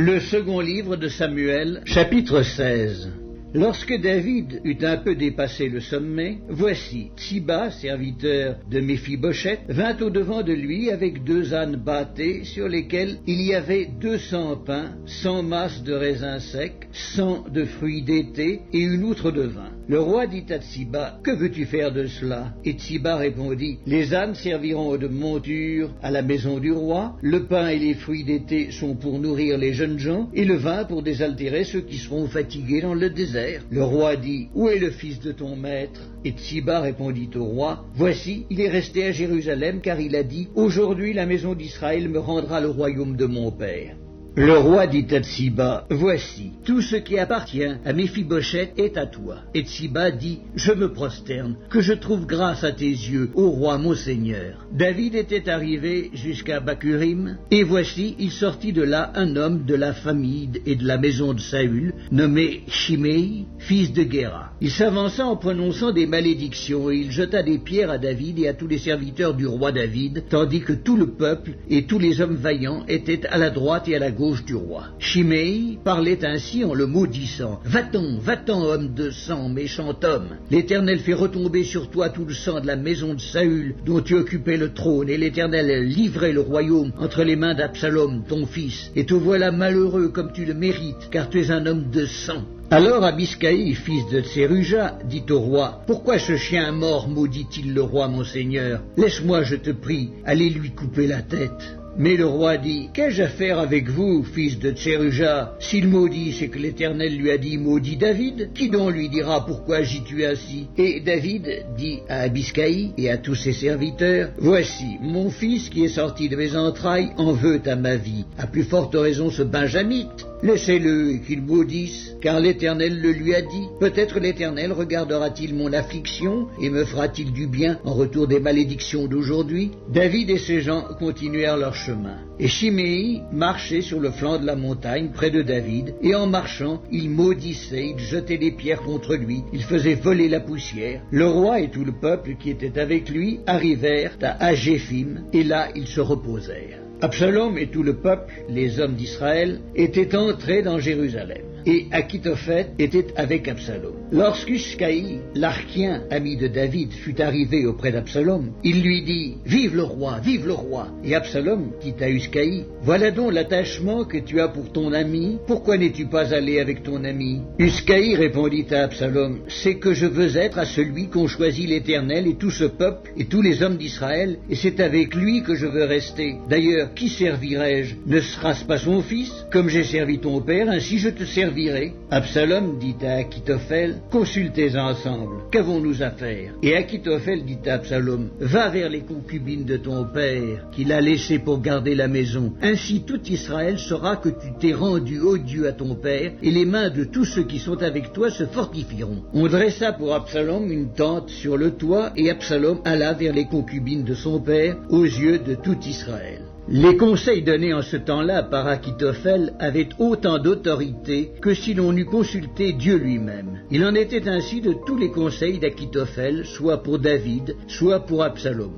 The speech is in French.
Le second livre de Samuel, chapitre 16. Lorsque David eut un peu dépassé le sommet, voici, Tsiba, serviteur de Méphibosheth, vint au-devant de lui avec 2 ânes bâtés sur lesquels il y avait 200 pains, 100 masses de raisins secs, 100 de fruits d'été et une outre de vin. Le roi dit à Tsiba, « Que veux-tu faire de cela ?» Et Tsiba répondit, « Les ânes serviront de monture à la maison du roi, le pain et les fruits d'été sont pour nourrir les jeunes gens, et le vin pour désaltérer ceux qui seront fatigués dans le désert. » Le roi dit, « Où est le fils de ton maître ?» Et Tsiba répondit au roi, « Voici, il est resté à Jérusalem, car il a dit, aujourd'hui la maison d'Israël me rendra le royaume de mon père. » Le roi dit à Tsiba, « Voici, tout ce qui appartient à Méphibosheth est à toi. » Et Tsiba dit, « Je me prosterne, que je trouve grâce à tes yeux, ô roi mon seigneur. » David était arrivé jusqu'à Bakurim, et voici, il sortit de là un homme de la famille et de la maison de Saül, nommé Shimei, fils de Guéra. Il s'avança en prononçant des malédictions, et il jeta des pierres à David et à tous les serviteurs du roi David, tandis que tout le peuple et tous les hommes vaillants étaient à la droite et à la gauche du roi. Shimei parlait ainsi en le maudissant. « Va-t'en, homme de sang, méchant homme. L'Éternel fait retomber sur toi tout le sang de la maison de Saül, dont tu occupais le trône, et l'Éternel a livré le royaume entre les mains d'Absalom, ton fils. Et te voilà malheureux comme tu le mérites, car tu es un homme de sang. » Alors Abiscaï, fils de Tseruja, dit au roi, « Pourquoi ce chien mort maudit-il le roi, mon seigneur? Laisse-moi, je te prie, aller lui couper la tête. » Mais le roi dit, « Qu'ai-je à faire avec vous, fils de Tseruja? S'il maudit, c'est que l'Éternel lui a dit, maudit David. Qui donc lui dira pourquoi agis-tu ainsi? » Et David dit à Abiscaï et à tous ses serviteurs, « Voici, mon fils qui est sorti de mes entrailles en veut à ma vie. À plus forte raison ce Benjamite. Laissez-le et qu'il maudisse, car l'Éternel le lui a dit. Peut-être l'Éternel regardera-t-il mon affliction et me fera-t-il du bien en retour des malédictions d'aujourd'hui? » David et ses gens continuèrent leur chemin. Et Shimei marchait sur le flanc de la montagne près de David, et en marchant, il maudissait, il jetait des pierres contre lui, il faisait voler la poussière. Le roi et tout le peuple qui était avec lui arrivèrent à Agéphim, et là ils se reposèrent. Absalom et tout le peuple, les hommes d'Israël, étaient entrés dans Jérusalem, et Achitophel était avec Absalom. Lorsqu'Hushcaï, l'archien, ami de David, fut arrivé auprès d'Absalom, il lui dit, « Vive le roi, vive le roi !» Et Absalom dit à Hushcaï, « Voilà donc l'attachement que tu as pour ton ami, pourquoi n'es-tu pas allé avec ton ami ?» Hushcaï répondit à Absalom, « C'est que je veux être à celui qu'ont choisi l'Éternel et tout ce peuple et tous les hommes d'Israël, et c'est avec lui que je veux rester. D'ailleurs, qui servirai-je? Ne sera-ce pas son fils? Comme j'ai servi ton père, ainsi je te servirai. » Absalom dit à Achitophel, « Consultez ensemble, qu'avons-nous à faire ?» Et Achitophel dit à Absalom, « Va vers les concubines de ton père, qu'il a laissées pour garder la maison. Ainsi tout Israël saura que tu t'es rendu odieux à ton père, et les mains de tous ceux qui sont avec toi se fortifieront. » On dressa pour Absalom une tente sur le toit, et Absalom alla vers les concubines de son père, aux yeux de tout Israël. Les conseils donnés en ce temps-là par Achitophel avaient autant d'autorité que si l'on eût consulté Dieu lui-même. Il en était ainsi de tous les conseils d'Achitophel, soit pour David, soit pour Absalom.